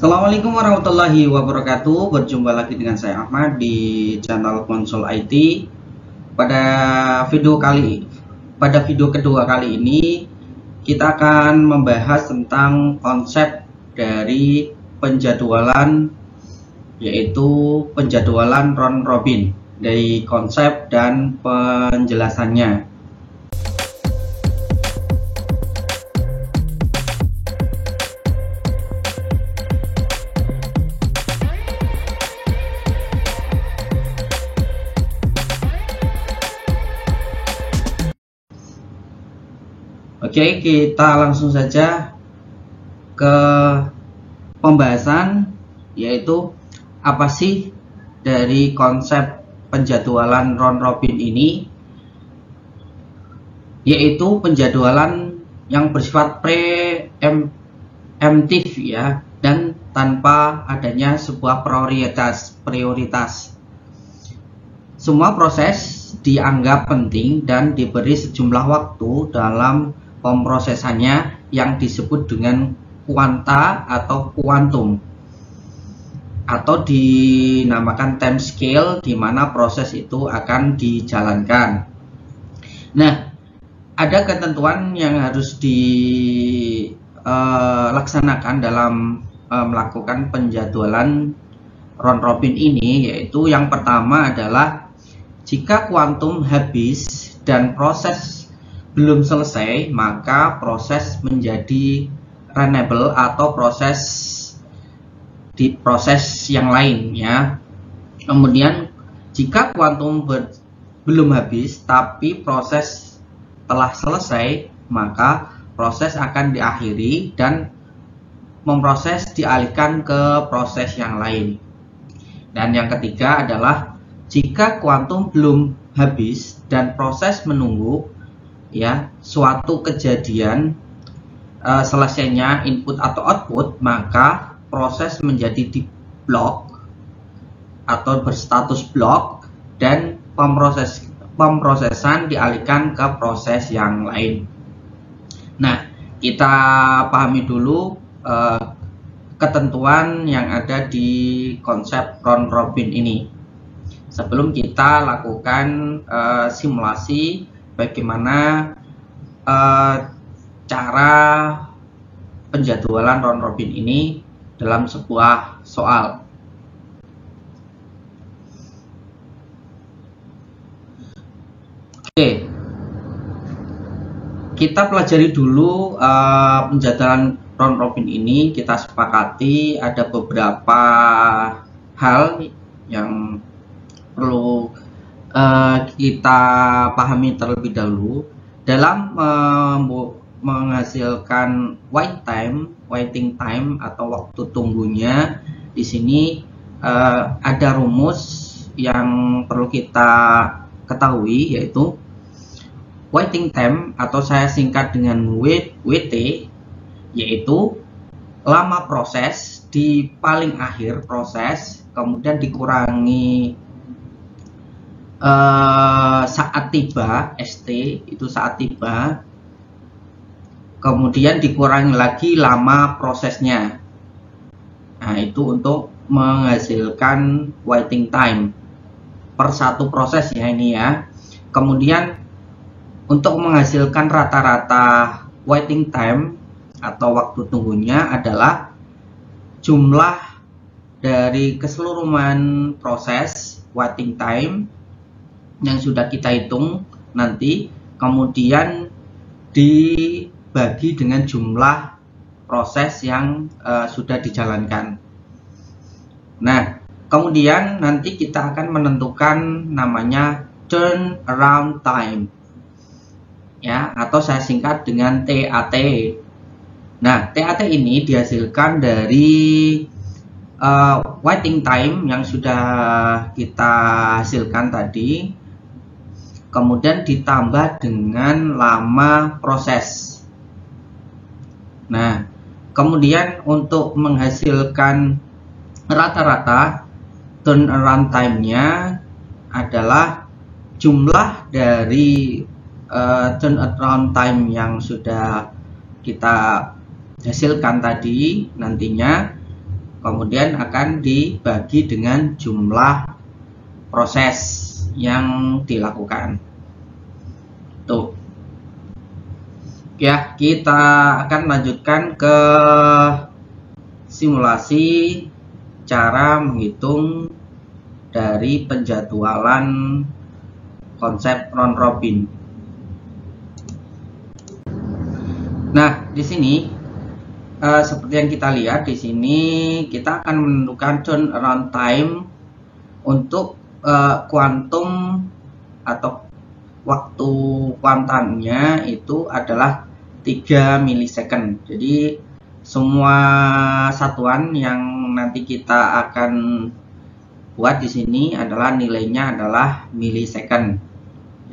Assalamualaikum warahmatullahi wabarakatuh. Berjumpa lagi dengan saya Ahmad di channel Konsol IT. Pada video kedua kali ini kita akan membahas tentang konsep dari penjadwalan, yaitu penjadwalan round robin, dari konsep dan penjelasannya. Oke, kita langsung saja ke pembahasan, yaitu apa sih dari konsep penjadwalan round robin ini, yaitu penjadwalan yang bersifat preemptif ya, dan tanpa adanya sebuah prioritas. Semua proses dianggap penting dan diberi sejumlah waktu dalam pemrosesannya yang disebut dengan kuanta atau kuantum, atau dinamakan time scale, di mana proses itu akan dijalankan. Nah, ada ketentuan yang harus dilaksanakan dalam melakukan penjadwalan round robin ini, yaitu yang pertama adalah jika kuantum habis dan proses belum selesai, maka proses menjadi runnable atau proses yang lain ya. Kemudian jika kuantum belum habis tapi proses telah selesai, maka proses akan diakhiri dan memproses dialihkan ke proses yang lain. Dan yang ketiga adalah jika kuantum belum habis dan proses menunggu ya suatu kejadian selesainya input atau output, maka proses menjadi di block atau berstatus block dan pemrosesan dialihkan ke proses yang lain. Nah, kita pahami dulu ketentuan yang ada di konsep round robin ini sebelum kita lakukan simulasi bagaimana cara penjadwalan round robin ini dalam sebuah soal. Oke, kita pelajari dulu penjadwalan round robin ini. Kita sepakati ada beberapa hal yang perlu kita pahami terlebih dahulu dalam menghasilkan waiting time atau waktu tunggunya. Di sini ada rumus yang perlu kita ketahui, yaitu waiting time atau saya singkat dengan WT, yaitu lama proses di paling akhir proses, kemudian dikurangi saat tiba, ST itu saat tiba, kemudian dikurangi lagi lama prosesnya. Nah, itu untuk menghasilkan waiting time per satu proses ya ini ya. Kemudian untuk menghasilkan rata-rata waiting time atau waktu tunggunya adalah jumlah dari keseluruhan proses waiting time yang sudah kita hitung nanti, kemudian dibagi dengan jumlah proses yang sudah dijalankan. Nah, kemudian nanti kita akan menentukan namanya turnaround time ya, atau saya singkat dengan TAT. Nah, TAT ini dihasilkan dari waiting time yang sudah kita hasilkan tadi, kemudian ditambah dengan lama proses. Nah, kemudian untuk menghasilkan rata-rata turnaround time-nya adalah jumlah dari turnaround time yang sudah kita hasilkan tadi nantinya, kemudian akan dibagi dengan jumlah proses yang dilakukan. Tuh. Ya, kita akan lanjutkan ke simulasi cara menghitung dari penjadwalan konsep round robin. Nah, di sini seperti yang kita lihat di sini kita akan menentukan turnaround time untuk kuantum atau waktu kuantannya itu adalah 3 milisecond. Jadi semua satuan yang nanti kita akan buat di sini adalah nilainya adalah milisecond.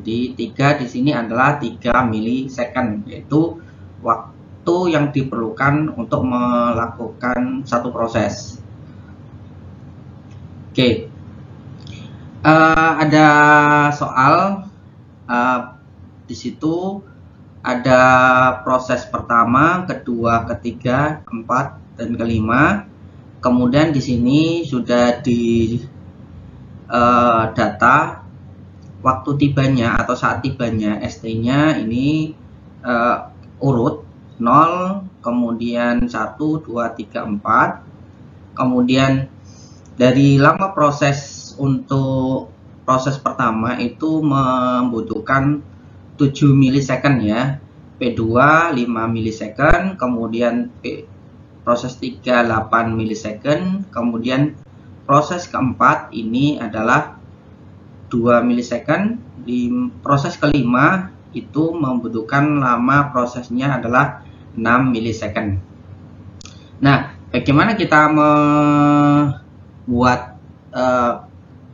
Jadi 3 di sini adalah 3 milisecond, yaitu waktu yang diperlukan untuk melakukan satu proses. Oke, ada soal di situ ada proses pertama, kedua, ketiga, keempat, dan kelima. Kemudian di sini sudah di data waktu tibanya atau saat tibanya, ST-nya ini urut 0, kemudian 1, 2, 3, 4. Kemudian dari lama proses untuk proses pertama itu membutuhkan 7 milisecond ya. P2 5 milisecond, kemudian proses 3 8 milisecond, kemudian proses keempat ini adalah 2 milisecond. Di proses kelima itu membutuhkan lama prosesnya adalah 6 milisecond. Nah, bagaimana kita membuat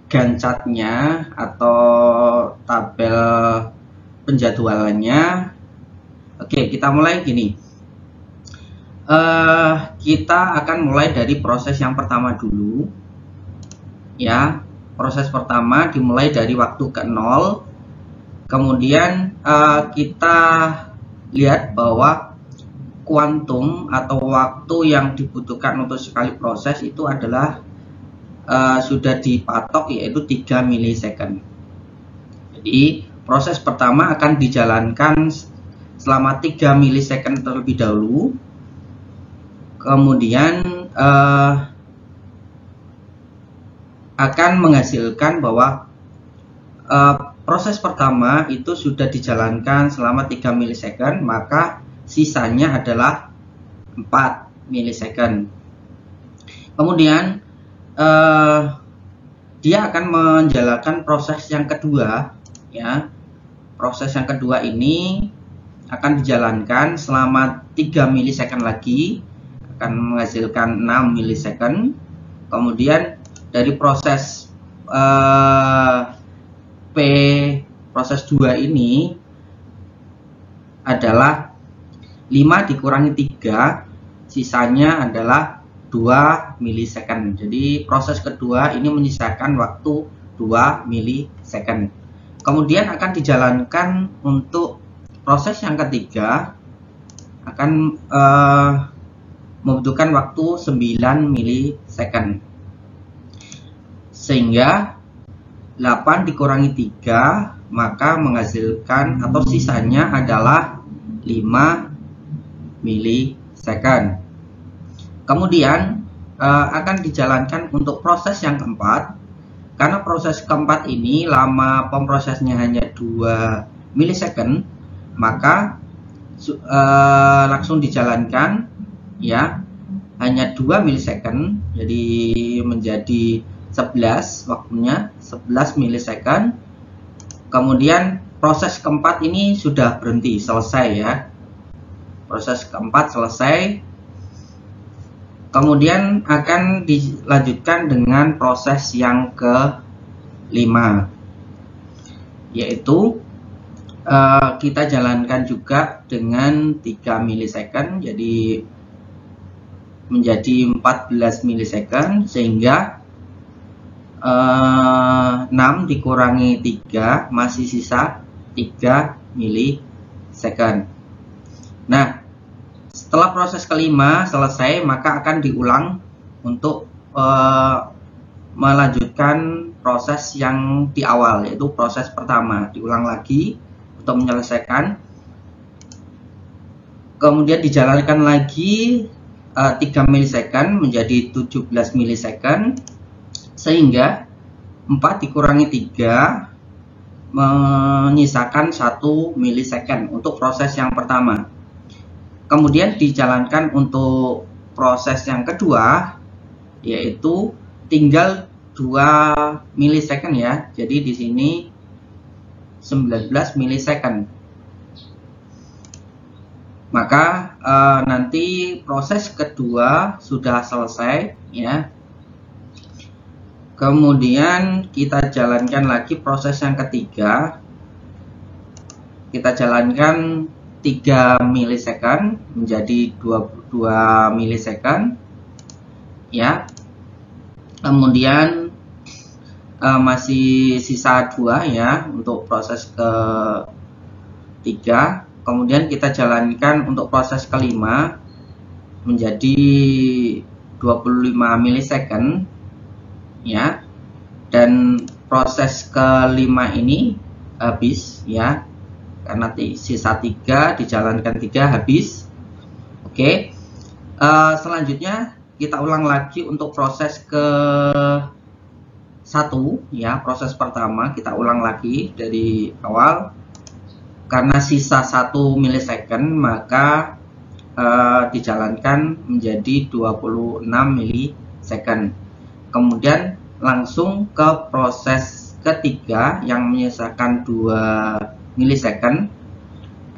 Gantt-nya atau tabel penjadwalannya? Oke, kita mulai gini. Kita akan mulai dari proses yang pertama dulu. Ya, proses pertama dimulai dari waktu ke 0. Kemudian kita lihat bahwa kuantum atau waktu yang dibutuhkan untuk sekali proses itu adalah sudah dipatok, yaitu 3 milisecond. Jadi proses pertama akan dijalankan selama 3 milisecond terlebih dahulu. Kemudian akan menghasilkan bahwa proses pertama itu sudah dijalankan selama 3 milisecond, maka sisanya adalah 4 milisecond. Kemudian dia akan menjalankan proses yang kedua ya. Proses yang kedua ini akan dijalankan selama 3 milisecond lagi, akan menghasilkan 6 milisecond. Kemudian dari proses proses 2 ini adalah 5 dikurangi 3, sisanya adalah 2 milisecond. Jadi proses kedua ini menyisakan waktu 2 milisecond. Kemudian akan dijalankan untuk proses yang ketiga, akan membutuhkan waktu 9 milisecond. Sehingga 8 dikurangi 3 maka menghasilkan atau sisanya adalah 5 milisecond. Kemudian akan dijalankan untuk proses yang keempat. Karena proses keempat ini lama pemprosesnya hanya 2 milisecond, maka langsung dijalankan ya, hanya 2 milisecond, jadi menjadi 11 waktunya, 11 milisecond. Kemudian proses keempat ini sudah berhenti, selesai ya. Proses keempat selesai. Kemudian akan dilanjutkan dengan proses yang kelima, yaitu kita jalankan juga dengan 3 milisecond, jadi menjadi 14 milisecond, sehingga 6 dikurangi 3 masih sisa 3 milisecond. Nah, setelah proses kelima selesai, maka akan diulang untuk melanjutkan proses yang di awal, yaitu proses pertama. Diulang lagi untuk menyelesaikan, kemudian dijalankan lagi 3 milisecond menjadi 17 milisecond, sehingga 4 dikurangi 3 menyisakan 1 milisecond untuk proses yang pertama. Kemudian dijalankan untuk proses yang kedua, yaitu tinggal 2 milisecond ya. Jadi di sini 19 milisecond. Maka nanti proses kedua sudah selesai ya. Kemudian kita jalankan lagi proses yang ketiga. Kita jalankan 3 milisecond menjadi 22 milisecond ya. Kemudian masih sisa 2 ya untuk proses ketiga. Kemudian kita jalankan untuk proses kelima menjadi 25 milisecond ya. Dan proses kelima ini habis ya, karena sisa 3 dijalankan 3 habis. Oke. Selanjutnya kita ulang lagi untuk proses ke 1 ya, proses pertama kita ulang lagi dari awal. Karena sisa 1 milisecond maka dijalankan menjadi 26 milisecond. Kemudian langsung ke proses ketiga yang menyisakan 2 milisecond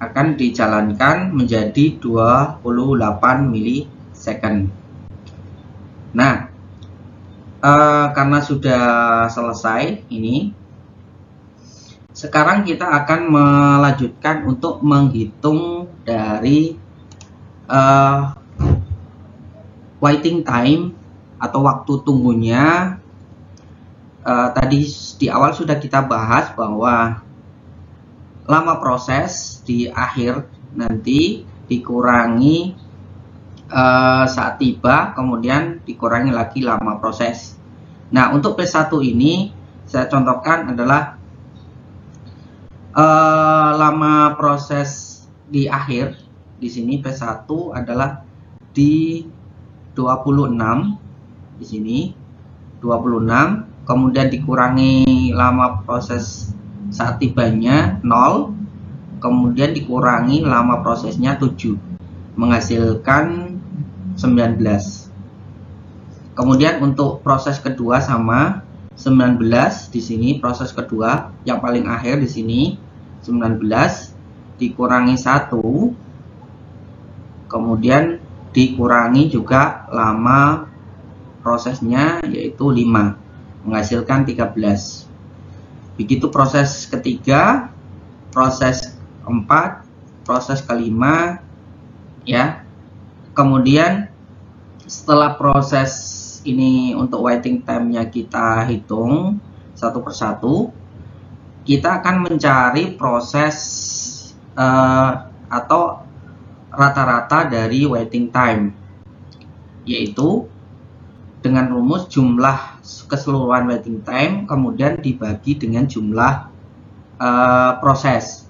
akan dijalankan menjadi 28 milisecond. Nah, karena sudah selesai ini, sekarang kita akan melanjutkan untuk menghitung dari waiting time atau waktu tunggunya. Tadi di awal sudah kita bahas bahwa lama proses di akhir nanti dikurangi saat tiba, kemudian dikurangi lagi lama proses. Nah, untuk P1 ini saya contohkan adalah lama proses di akhir. Di sini P1 adalah di 26, di sini 26, kemudian dikurangi lama proses saat tibanya 0, kemudian dikurangi lama prosesnya 7, menghasilkan 19. Kemudian untuk proses kedua sama 19, di sini proses kedua yang paling akhir di sini 19 dikurangi 1, kemudian dikurangi juga lama prosesnya yaitu 5, menghasilkan 13. Begitu proses ketiga, proses keempat, proses kelima ya. Kemudian setelah proses ini untuk waiting time-nya kita hitung satu persatu, kita akan mencari proses atau rata-rata dari waiting time, yaitu dengan rumus jumlah keseluruhan waiting time kemudian dibagi dengan jumlah proses.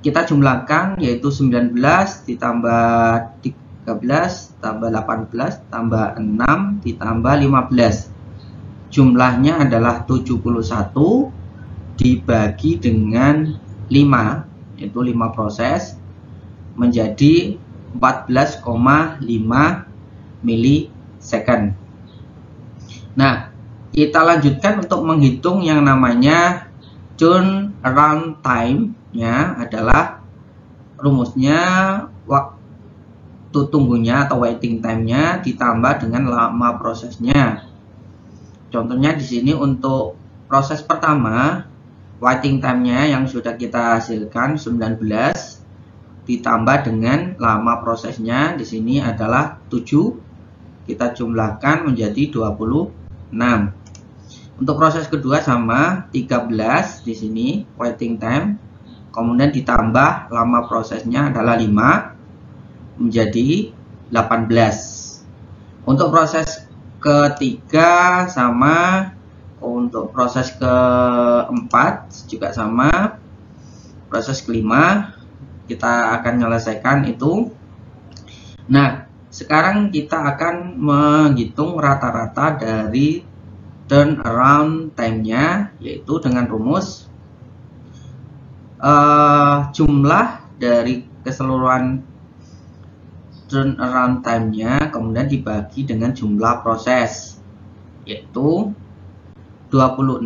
Kita jumlahkan yaitu 19 ditambah 13 tambah 18 tambah 6 ditambah 15. Jumlahnya adalah 71 dibagi dengan 5, yaitu 5 proses, menjadi 14,5 milisecond. Nah, kita lanjutkan untuk menghitung yang namanya turnaround time, ya, adalah rumusnya waktu tunggunya atau waiting time-nya ditambah dengan lama prosesnya. Contohnya di sini untuk proses pertama, waiting time-nya yang sudah kita hasilkan 19 ditambah dengan lama prosesnya di sini adalah 7. Kita jumlahkan menjadi 26. Untuk proses kedua sama 13 di sini waiting time, kemudian ditambah lama prosesnya adalah 5 menjadi 18. Untuk proses ketiga sama, untuk proses keempat juga sama, proses kelima kita akan menyelesaikan itu. Nah, sekarang kita akan menghitung rata-rata dari turnaround time-nya, yaitu dengan rumus jumlah dari keseluruhan turnaround time-nya kemudian dibagi dengan jumlah proses, yaitu 26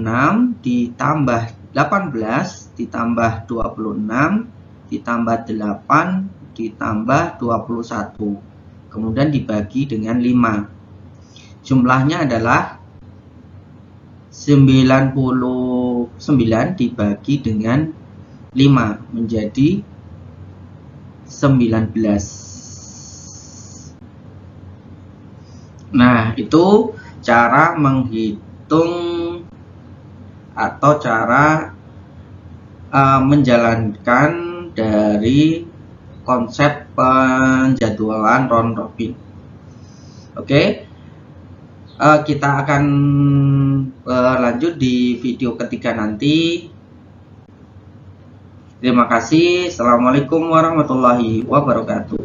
ditambah 18 ditambah 26 ditambah 8 ditambah 21 kemudian dibagi dengan 5. Jumlahnya adalah 99 dibagi dengan 5 menjadi 19. Nah, itu cara menghitung atau cara menjalankan dari konsep penjadwalan round robin. Oke, kita akan lanjut di video ketiga nanti. Terima kasih. Assalamualaikum warahmatullahi wabarakatuh.